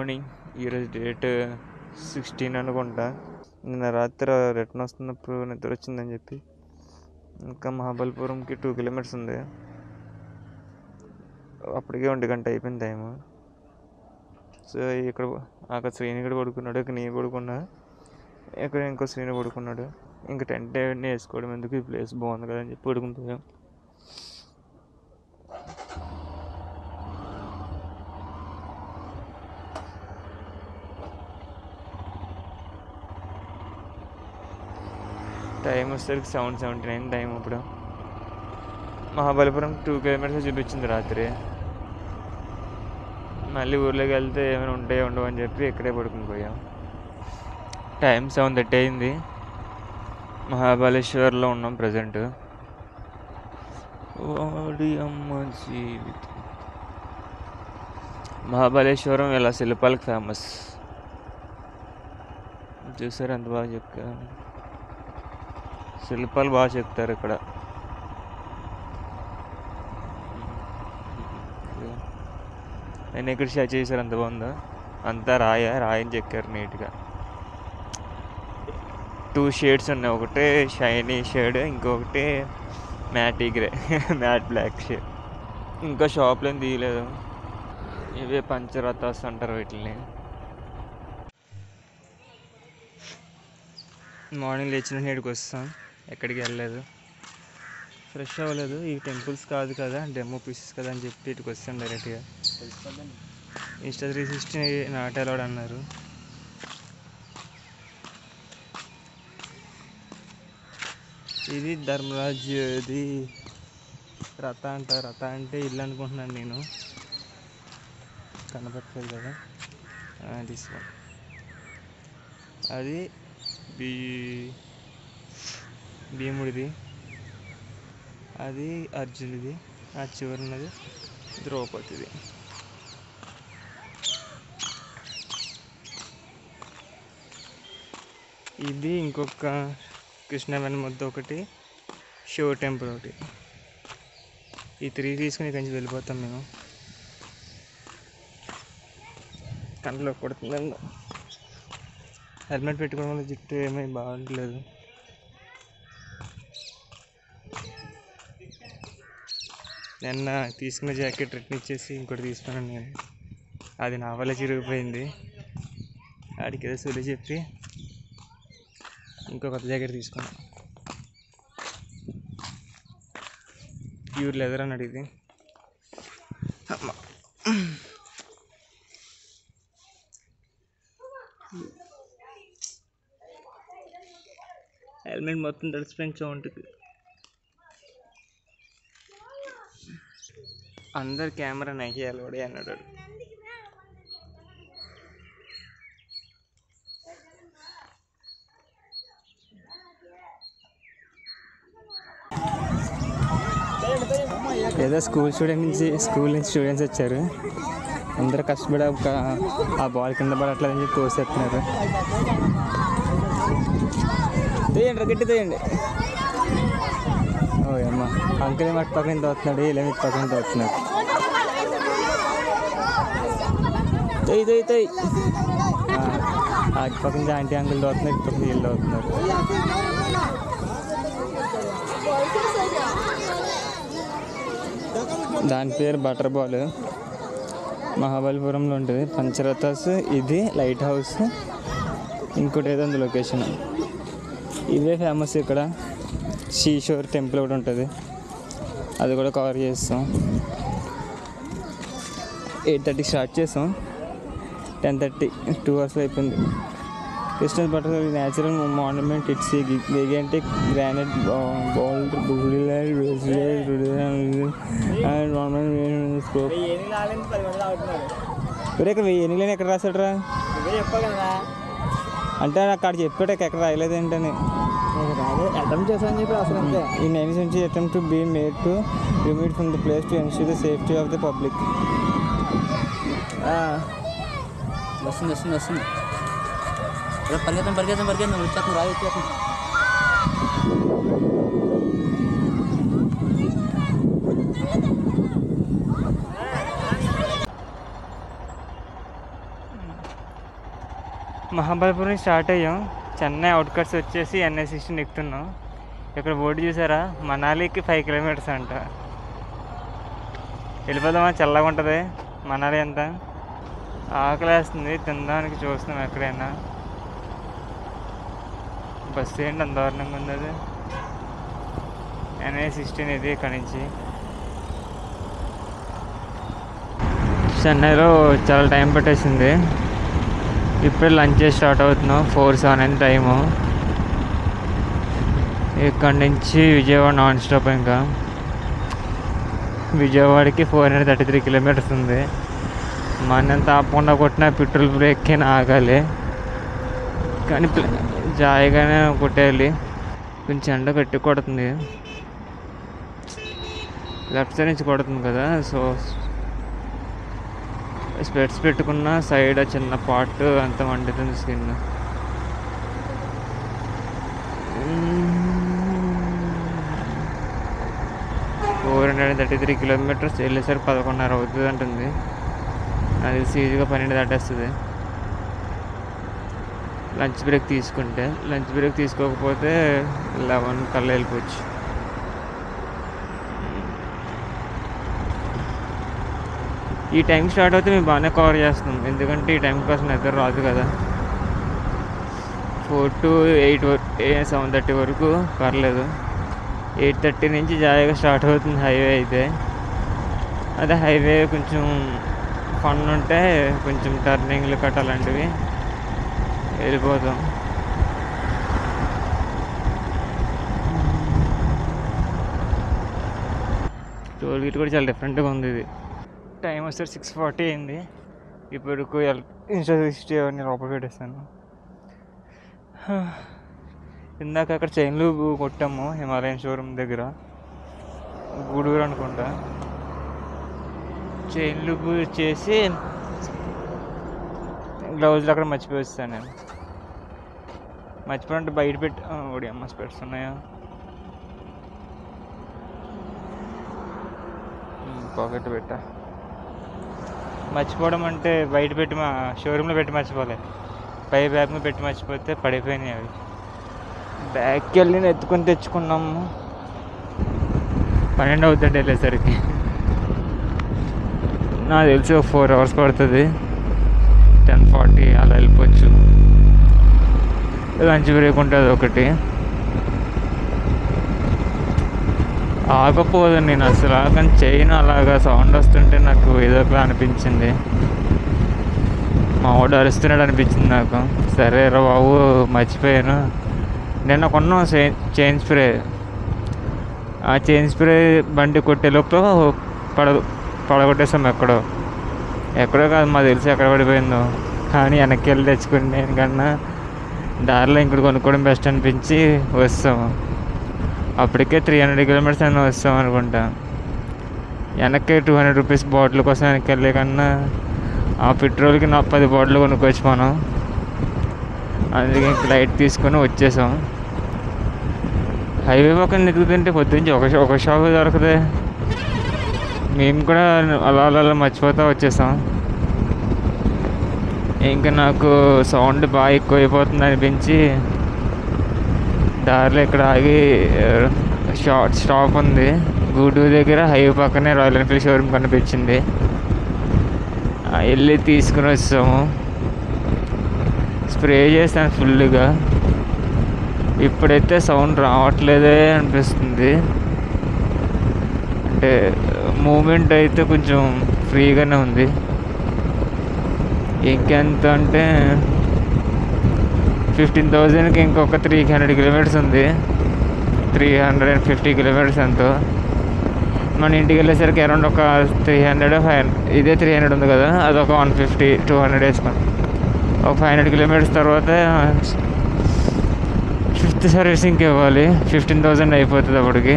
Morning. ఈరోజు date 16 అనుకుంటా. నిన్న రాత్రి రిటర్న్ వస్తున్నప్పుడు నిద్ర వచ్చిందని చెప్పి ఇంకా మహాబలిపురంకి 2 కిలోమీటర్స్ ఉంది. అప్పటికే 1 గంట అయిపోయింది టైము. సో అక్కడ శ్రీని కూడా పడుకున్నాడు, ఇక్కడ నేను పడుకున్నా, ఇక్కడ ఇంకో శ్రీని పడుకున్నాడు. ఇంకా టెంట్ వేసుకోవడం ఎందుకు, ఈ ప్లేస్ బాగుంది కదా అని చెప్పి పడుకుంటున్నాం. టైం వచ్చేసరికి 7:79 టైం. ఇప్పుడు మహాబలిపురం 2 కిలోమీటర్స్ చూపించింది రాత్రి. మళ్ళీ ఊర్లోకి వెళ్తే ఏమైనా ఉంటాయో ఉండవు అని చెప్పి ఇక్కడే పడుకుని పోయాం. టైం 7:30 అయింది. మహాబలేశ్వర్లో ఉన్నాం ప్రజెంట్. వాడి అమ్మ జీవితం. మహాబలేశ్వరం ఇలా శిల్పాలకు ఫేమస్. చూసారు ఎంత బాగా చెప్తారు, శిల్పాలు బాగా చెప్తారు ఇక్కడ. నేను ఇక్కడ షేర్ చేశారు, అంత బాగుందో. అంతా రాయని చెక్కారు నీట్గా. 2 షేడ్స్ ఉన్నాయి, ఒకటే షైనీ షేడ్, ఇంకొకటి మ్యాటీ గ్రే మ్యాట్ బ్లాక్ షేడ్. ఇంకా షాప్లో తీయలేదు. ఇవే పంచరథాస్ అంటారు వీటిని. మార్నింగ్ లేచిన నీటికి వస్తాం, ఎక్కడికి వెళ్ళలేదు, ఫ్రెష్ అవ్వలేదు. ఈ టెంపుల్స్ కాదు కదా, డెమో పీసెస్ కదా అని చెప్పి ఇటుకు వస్తాం డైరెక్ట్గా. ఇన్స్టా 360 నాట్ అలౌడ్ అన్నారు. ఇది ధర్మరాజ్ది రథ అంట. రథ అంటే ఇల్లు అనుకుంటున్నాను నేను, కనపడలేదు కదా. అది భీముడిది, అది అర్జునుడిది, ఆ చివరినది ద్రౌపదిది. ఇది ఇంకొక కృష్ణవేణి ముద్ద ఒకటి, శివ టెంపుల్ ఒకటి. ఈ 3 తీసుకుని ఇక్కడి నుంచి వెళ్ళిపోతాం మేము. కంట్లో కొడుతుందండి. హెల్మెట్ పెట్టుకోవడం వల్ల జుట్టు ఏమీ బాగుంటలేదు. నిన్న తీసుకున్న జాకెట్ రిటర్న్ ఇచ్చేసి ఇంకోటి తీసుకున్నాను నేను. అది నా వల్ల చిరిగిపోయింది. ఆడికి ఏదో సులి చెప్పి ఇంకో కొత్త జాకెట్ తీసుకున్నాను. ప్యూర్ లెదర్ అని అడిగింది. హెల్మెట్ మొత్తం తడిసిపోయిన చోంటికి. అందరు కెమెరా నయ్యాలి వాడే అన్నాడు. ఏదో స్కూల్ నుంచి స్టూడెంట్స్ వచ్చారు. అందరూ కష్టపడి ఆ బాల్ కింద పడట్లేదని చెప్పి తోసేస్తున్నారు. తీయండి, గట్టి తీయండి. ఓ అమ్మ, అంకుల్ ఏమి అటు పక్కన తోస్తున్నాడు, వీళ్ళేమి ఇటు పక్కన తోస్తున్నారు. తొయ్యి అటు పక్కన ఆంటీ అంకుల్ తోస్తున్నారు, ఇటు పక్కన వీళ్ళు తోస్తున్నారు. దాని పేరు బటర్ బాల్. మహాబలిపురంలో ఉంటుంది. పంచరథాస్, ఇది లైట్ హౌస్, ఇంకోటి ఏదో ఉంది లొకేషన్. ఇవే ఫేమస్ ఇక్కడ. శ్రీశోర్ టెంపుల్ ఒకటి ఉంటుంది, అది కూడా కవర్ చేస్తాం. 8:30 స్టార్ట్ చేస్తాం, 10:30 2 అవర్స్ అయిపోయింది. Crystal butter natural monument. It's గిగాంటిక్ granite boulder scope. ఇక్కడ ఎన్నికలేని ఎక్కడ రాశాడరా అంటే అక్కడ చెప్పాడు, ఎక్కడ రాయలేదు ఏంటని. అటెంప్ట్ చేశాను చెప్పి అసలు అంతే. ఈ 9 నుంచి attempt to be made to remove from the place to ensure the safety of the public. వస్తుంది పరిగెత్తాం వచ్చాక రాయి వచ్చేస్తాం. మహాబలిపురం స్టార్ట్ అయ్యాం. చెన్నై అవుట్కట్స్ వచ్చేసి NH-16 ఎక్కుతున్నాం. ఇక్కడ బోర్డు చూసారా, మనాలికి 5 కిలోమీటర్స్ అంట. వెళ్ళిపోదామా, చల్లగా ఉంటుంది మనాలి అంతా. ఆకలి వేస్తుంది, తినడానికి చూస్తున్నాం ఎక్కడైనా. బస్సు ఏంటి అంత దారుణంగా ఉంది. అది NH-16 ఇది. ఇక్కడ నుంచి చెన్నైలో చాలా టైం పట్టేసింది. ఇప్పుడే లంచ్ స్టార్ట్ అవుతున్నాం. 4:07 టైము. ఇక్కడ నుంచి విజయవాడ నాన్ స్టాప్. ఇంకా విజయవాడకి 433 కిలోమీటర్స్ ఉంది. మనం తాపకుండా కొట్టిన పెట్రోల్ బ్రేక్ ఆగాలి, కానీ జాయిగానే కొట్టేయాలి. కొంచెం ఎండ గట్టి కొడుతుంది, లెఫ్ట్ సైడ్ నుంచి కొడుతుంది కదా. సో స్పెట్స్ పెట్టుకున్న సైడ్ చిన్న పార్ట్ అంత మండుతుంది స్కిన్. 433 కిలోమీటర్స్ వెళ్ళేసరికి 11:30 అవుతుంది అంటుంది. అది ఈజీగా 12 దాటేస్తుంది లంచ్ బ్రేక్ తీసుకుంటే. లంచ్ బ్రేక్ తీసుకోకపోతే 11 కల్లా వెళ్ళిపోవచ్చు. ఈ టైం స్టార్ట్ అవుతే మేము బాగానే కవర్ చేస్తున్నాం, ఎందుకంటే ఈ టైం కోసం నిద్ర రాదు కదా. 4 to 8 7:30 వరకు పర్లేదు. 8:30 నుంచి జాయిగా స్టార్ట్ అవుతుంది హైవే అయితే. అదే హైవే కొంచెం ఫన్ ఉంటే కొంచెం టర్నింగ్లు కట్ అలాంటివి వెళ్ళిపోతాం. టోల్ గేట్ కూడా చాలా డిఫరెంట్గా ఉంది. ఇది టైం వస్తే 6:40 అయింది. ఇప్పుడు Insta60 అవన్నీ లోపల పెట్టేస్తాను. ఇందాక అక్కడ చైన్లు కొట్టాము హిమాలయన్ షోరూమ్ దగ్గర, గూడూరు అనుకుంటా. చైన్లు చేసి గ్లౌజ్లు అక్కడ మర్చిపోయి వస్తాను నేను. మర్చిపోయినట్టు బయట పెట్టి ఓడి అమ్మ స్పెట్స్ ఉన్నాయా, పాకెట్ పెట్టా. మర్చిపోవడం అంటే బయట పెట్టి మా షోరూంలో పెట్టి మర్చిపోలే, పై బ్యాగ్ మీద పెట్టి మర్చిపోతే పడిపోయినాయి అవి. బ్యాగ్కి వెళ్ళి ఎత్తుకొని తెచ్చుకున్నాము. 12 అవుతుంది వెళ్ళేసరికి. నాకు తెలిసి 4 hours పడుతుంది. 10:40 అలా వెళ్ళిపోవచ్చు. లంచ్ బ్రేక్ ఉంటుంది ఒకటి. ఆగపోదు నేను అసలు, కానీ చైన్ అలాగా సౌండ్ వస్తుంటే నాకు ఏదో ఒకలా అనిపించింది. మా వాడు అరుస్తున్నాడు అనిపించింది నాకు. సరే రా బాబు మర్చిపోయాను. నిన్న కొన్నాం చైన్ స్ప్రే. ఆ చైన్ స్ప్రే బండి కొట్టే లోపల పడగొట్టేసాం. ఎక్కడో కాదు మాకు తెలిసి ఎక్కడ పడిపోయిందో, కానీ వెనక్కి వెళ్ళి తెచ్చుకుని నేను కన్నా దారిలో ఇంకోటి కొనుక్కోవడం బెస్ట్ అనిపించి వస్తాము. అప్పటికే 300 కిలోమీటర్స్ అయినా వస్తాం అనుకుంటా. వెనక్కి 200 రూపీస్ బాటిల్ కోసం వెనక్కి వెళ్ళే కన్నా ఆ పెట్రోల్కి 10 బాటిల్ కొనుక్కోవచ్చు మనం. అందుకే లైట్ తీసుకొని వచ్చేసాం. హైవే పక్కన ఎదుగుతుంటే పొద్దుంచి ఒక షాప్ దొరకదే. మేము కూడా అలా మర్చిపోతా వచ్చేసాం. ఇంకా నాకు సౌండ్ బాగా ఎక్కువైపోతుంది అనిపించి దారిలో ఇక్కడ ఆగి స్టాప్ ఉంది గూడూరు దగ్గర, హైవే పక్కనే రాయల్ ఎన్ఫీల్డ్ షోరూమ్ కనిపించింది. వెళ్ళి తీసుకుని వచ్చాము. స్ప్రే చేస్తాను ఫుల్గా. ఇప్పుడైతే సౌండ్ రావట్లేదే అనిపిస్తుంది. అంటే మూమెంట్ అయితే కొంచెం ఫ్రీగానే ఉంది. ఇంకెంత అంటే 15,000కి ఇంకొక 300 కిలోమీటర్స్ ఉంది. 350 కిలోమీటర్స్ ఎంతో. మన ఇంటికి వెళ్ళేసరికి అరౌండ్ ఒక 300 500. ఇదే 300 ఉంది కదా, అదొక 150 200 వేసుకోండి. ఒక 500 కిలోమీటర్స్ తర్వాత 5th సర్వీసింగ్కి ఇవ్వాలి. 15,000 అయిపోతుంది అప్పటికి.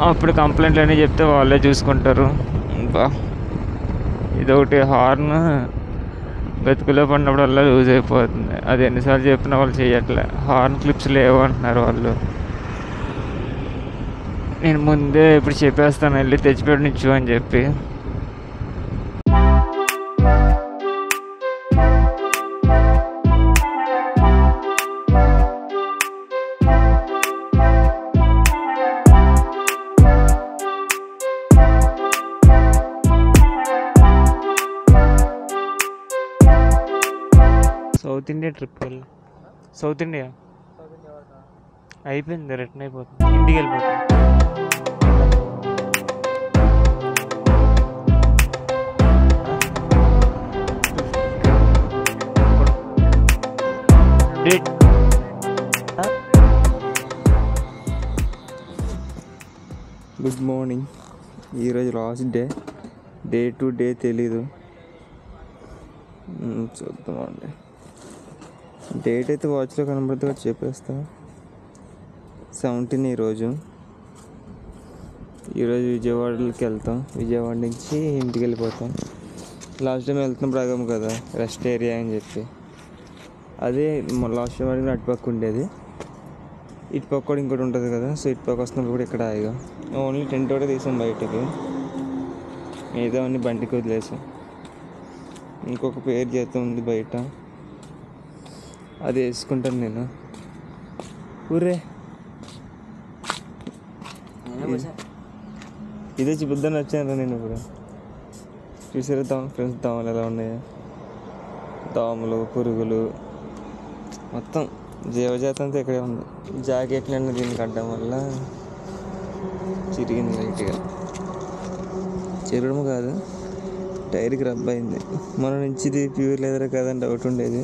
అప్పుడు కంప్లైంట్లు అన్నీ చెప్తే వాళ్ళే చూసుకుంటారు. ఇంకా ఇదొకటి హార్న్ బతుకులో పడినప్పుడల్లా లూజ్ అయిపోతుంది. అది ఎన్నిసార్లు చెప్పినా వాళ్ళు చేయట్లే. హార్న్ క్లిప్స్ లేవు అంటున్నారు వాళ్ళు. నేను ముందే ఇప్పుడు చెప్పేస్తాను వెళ్ళి తెచ్చిపెట్టినిచ్చు అని చెప్పి. సౌత్ ఇండియా ట్రిప్ వెళ్ళి సౌత్ ఇండియా అయిపోయింది, రిటర్న్ అయిపోతుంది, ఇంటికి వెళ్ళిపోతుంది. Good morning. ఈరోజు లాస్ట్ డే టు డే తెలీదు, చూద్దామండి. డేట్ అయితే వాచ్లో కనబడితే చెప్పేస్తా. 17 ఈరోజు విజయవాడకి వెళ్తాం. విజయవాడ నుంచి ఇంటికి వెళ్ళిపోతాం. లాస్ట్ టైం వెళ్తున్నప్పుడు ఆగాము కదా రెస్ట్ ఏరియా అని చెప్పి, అదే లాస్ట్ టైం అడిగిన అటుపక్క ఉండేది, ఇటుపక్క కూడా ఇంకోటి ఉంటుంది కదా. సో ఇటుపక్క వస్తున్నప్పుడు కూడా ఇక్కడ ఆగా. ఓన్లీ టెంట్ ఒకటే తీసాం బయటకి, ఏదో అన్ని బండికి వదిలేసాం. ఇంకొక పేరు చేత ఉంది బయట, అది వేసుకుంటాను నేను. ఊరే ఇదే చూద్దాన్ని వచ్చాను నేను. ఇప్పుడు చూసారా ఫ్రెండ్స్, దోమలు ఎలా ఉన్నాయో, దోమలు పురుగులు మొత్తం జీవజాతం అంతా ఇక్కడే ఉంది. జాకెట్ నన్ను దీనికి అడ్డం వల్ల చిరిగింది లైట్గా. చిరగడం కాదు, టైర్కి రబ్ అయింది. మన నుంచి ఇది ప్యూర్ లెదర్ కాదని డౌట్ ఉండేది,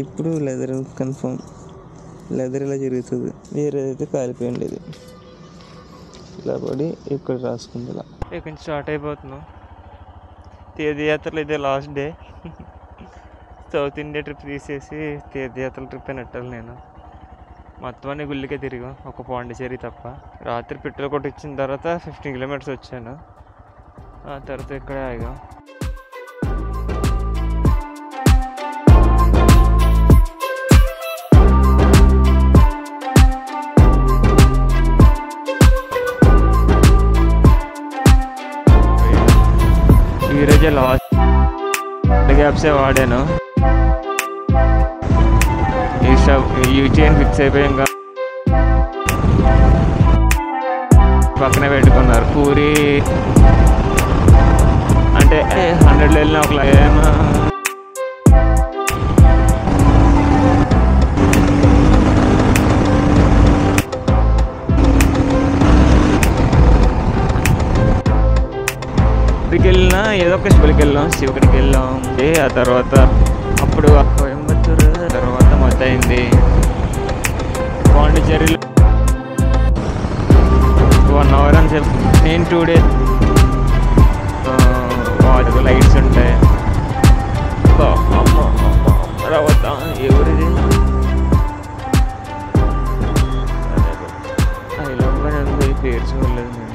ఇప్పుడు లెదర్ కన్ఫర్మ్. లెదర్ ఇలా జరుగుతుంది, వేరేదైతే కాలిపోయి ఉండేది. ఇలా పడి ఇక్కడ రాసుకుంది. ఇలా ఇక్కడ నుంచి స్టార్ట్ అయిపోతున్నాం. తీర్థయాత్రలు ఇదే last day. South India trip తీసేసి తీర్థయాత్రల ట్రిప్ అని నెట్టాలి నేను. మొత్తం అన్ని గుళ్ళకే తిరిగాం, ఒక పాండిచేరి తప్ప. రాత్రి పెట్రోల్ కొట్టించిన తర్వాత 15 కిలోమీటర్స్ వచ్చాను. ఆ తర్వాత ఇక్కడే ఆగా. ఈరోజే లాస్ట్ గ్యాప్సే వాడాను. యూటీఎన్ ఫిక్స్ అయిపోయాం. పక్కనే పెట్టుకున్నారు పూరి అంటే 100 వెళ్ళిన ఒక శివుడికి వెళ్ళినా ఏదో ఒక శివుడికి వెళ్ళాం. శివుడికి వెళ్ళాం. ఆ తర్వాత అప్పుడు కోయంబత్తూరు తర్వాత మొదలైంది. పాండిచేరిలో 1 అవర్ అని చెప్పి నేను 2 days. లైట్స్ ఉంటాయి. తర్వాత ఎవరిది ఐ పేరు చూడలేదు నేను.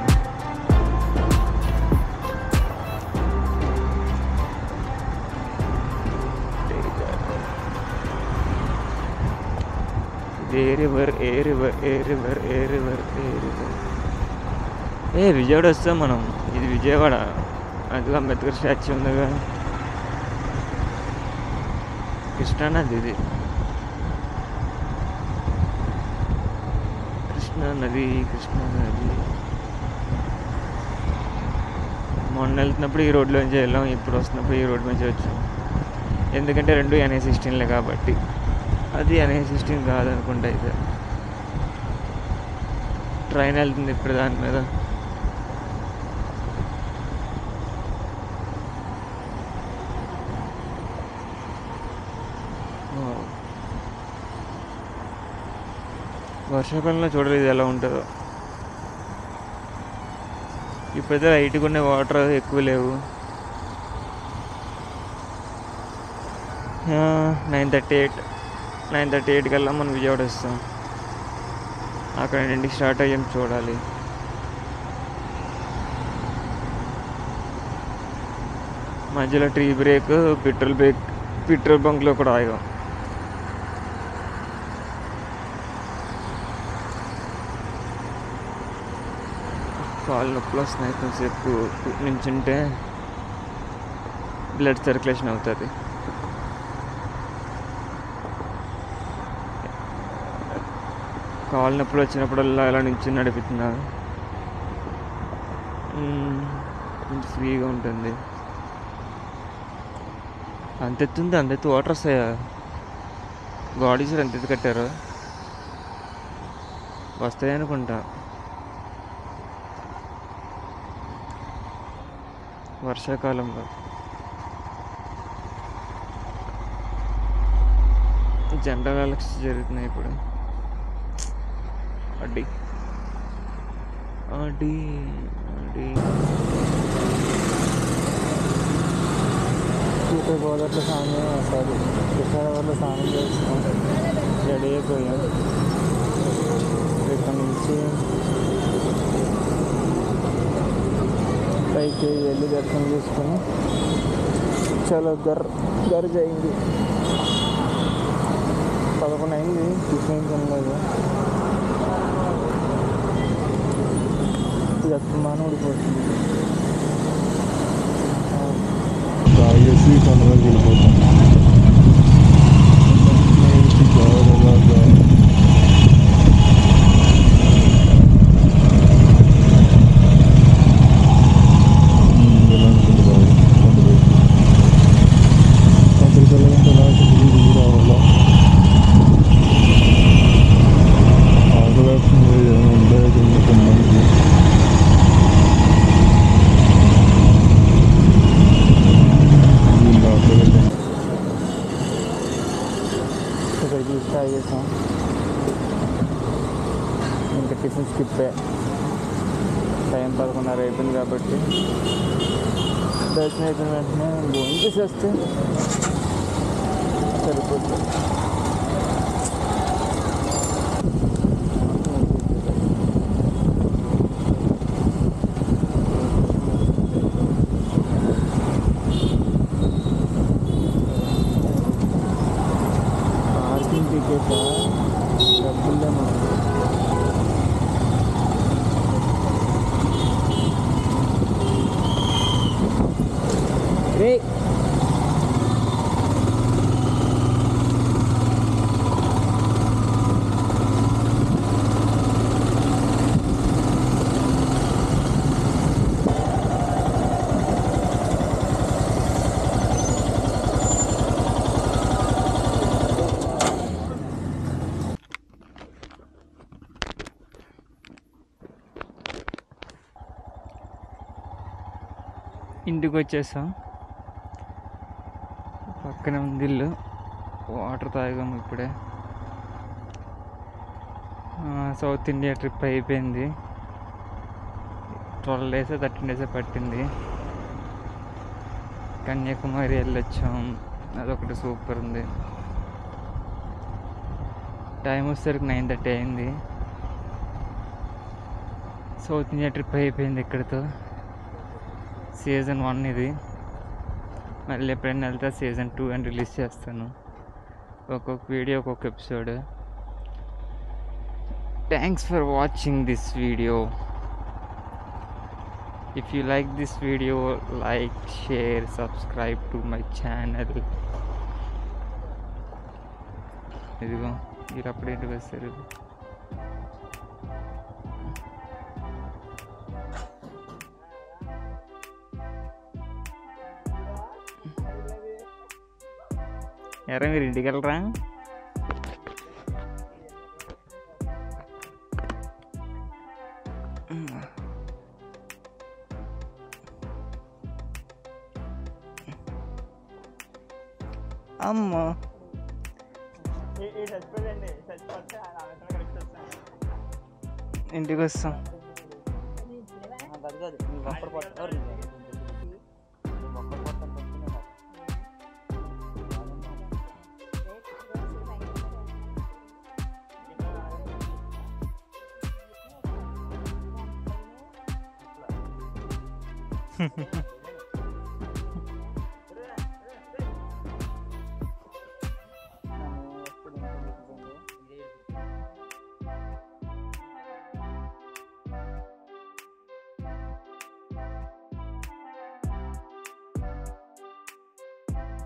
విజయవాడ వస్తాం మనం. ఇది విజయవాడ. అది అంబేద్కర్ స్టాచ్యూ ఉందిగా, కృష్ణానది. ఇది కృష్ణానది. మొన్న వెళ్తున్నప్పుడు ఈ రోడ్లో నుంచి వెళ్ళాం, ఇప్పుడు వస్తున్నప్పుడు ఈ రోడ్డు నుంచి వచ్చాం. ఎందుకంటే రెండు NH16 కాబట్టి. అది NH16 కాదనుకుంటా. అయితే ట్రైన్ వెళ్తుంది ఇప్పుడు దాని మీద. వర్షాకాలంలో చూడలేదు ఇది ఎలా ఉంటుందో. ఇప్పుడైతే లైట్గా ఉన్న వాటర్ ఎక్కువ లేవు. 9:38 కల్లా మనం విజయవాడ వస్తాం. అక్కడ 2కి స్టార్ట్ అయ్యాం. చూడాలి. మధ్యలో టీ బ్రేక్, పెట్రోల్ బంక్లో కూడా ఆగాం. కాళ్ళు నొప్పులు వస్తున్నాయి. కొంచెంసేపు నించుంటే బ్లడ్ సర్క్యులేషన్ అవుతుంది. కాళ్ళు నొప్పులు వచ్చినప్పుడల్లా ఇలా నుంచి నడుపుతున్నా, కొంచెం ఫ్రీగా ఉంటుంది. అంత ఎత్తుంది, అంత ఎత్తు వాటర్ వస్తాయా? గాడ్ సార్ ఎంత ఎత్తు కట్టారు? వస్తాయి అనుకుంటా వర్షాకాలంలో. జనరల్ ఎలక్షన్స్ జరుగుతున్నాయి ఇప్పుడు. అడ్డి అడ్డి అడ్డి గోదావరిలో స్నానం, సారీ కృష్ణానగర్లో స్నానం చేస్తాం. రెడీ అయిపోయాం. ఇక్కడ నుంచి పైకి వెళ్ళి దర్శనం చేసుకొని చాలా గర్ అయింది. 11 అయింది. టిఫిన్ తినలేదు. ఇది అస్తమానం ఊడిపోతుంది. తాగేసి తొందరగా వెళ్ళిపోతాం. ఇంకా టిఫిన్ స్కిప్పే. టైం 11:30 అయిపోయింది కాబట్టి దర్శనం అయిపోయిన వెంటనే భోజనం చేసేస్తే సరిపోతుంది. పార్కింగ్ టికెట్ డబ్బులే మనకు. రే ఇంటికి వచ్చేసాం. పక్కనే ఉంది ఇల్లు. వాటర్ తాగాము ఇప్పుడే. సౌత్ ఇండియా ట్రిప్ అయిపోయింది. 12 days 13 days పట్టింది. కన్యాకుమారి వెళ్ళొచ్చాం. అదొకటి సూపర్ ఉంది. టైం వచ్చేసరికి 9:30 అయింది. సౌత్ ఇండియా ట్రిప్ అయిపోయింది ఇక్కడితో. సీజన్ 1 ఇది. మళ్ళీ ఎప్పుడైనా వెళ్తే సీజన్ 2 అని రిలీజ్ చేస్తాను. ఒక్కొక్క వీడియో ఒక్కొక్క episode. Thanks for watching this video. If you like this video, like, share, subscribe to my channel. ఇదిగో మీరు అప్పుడేంటి వస్తారు. ఎరా మీరు ఇంటికి వెళ్ళరా? అమ్మా ఇంటికి వస్తాం.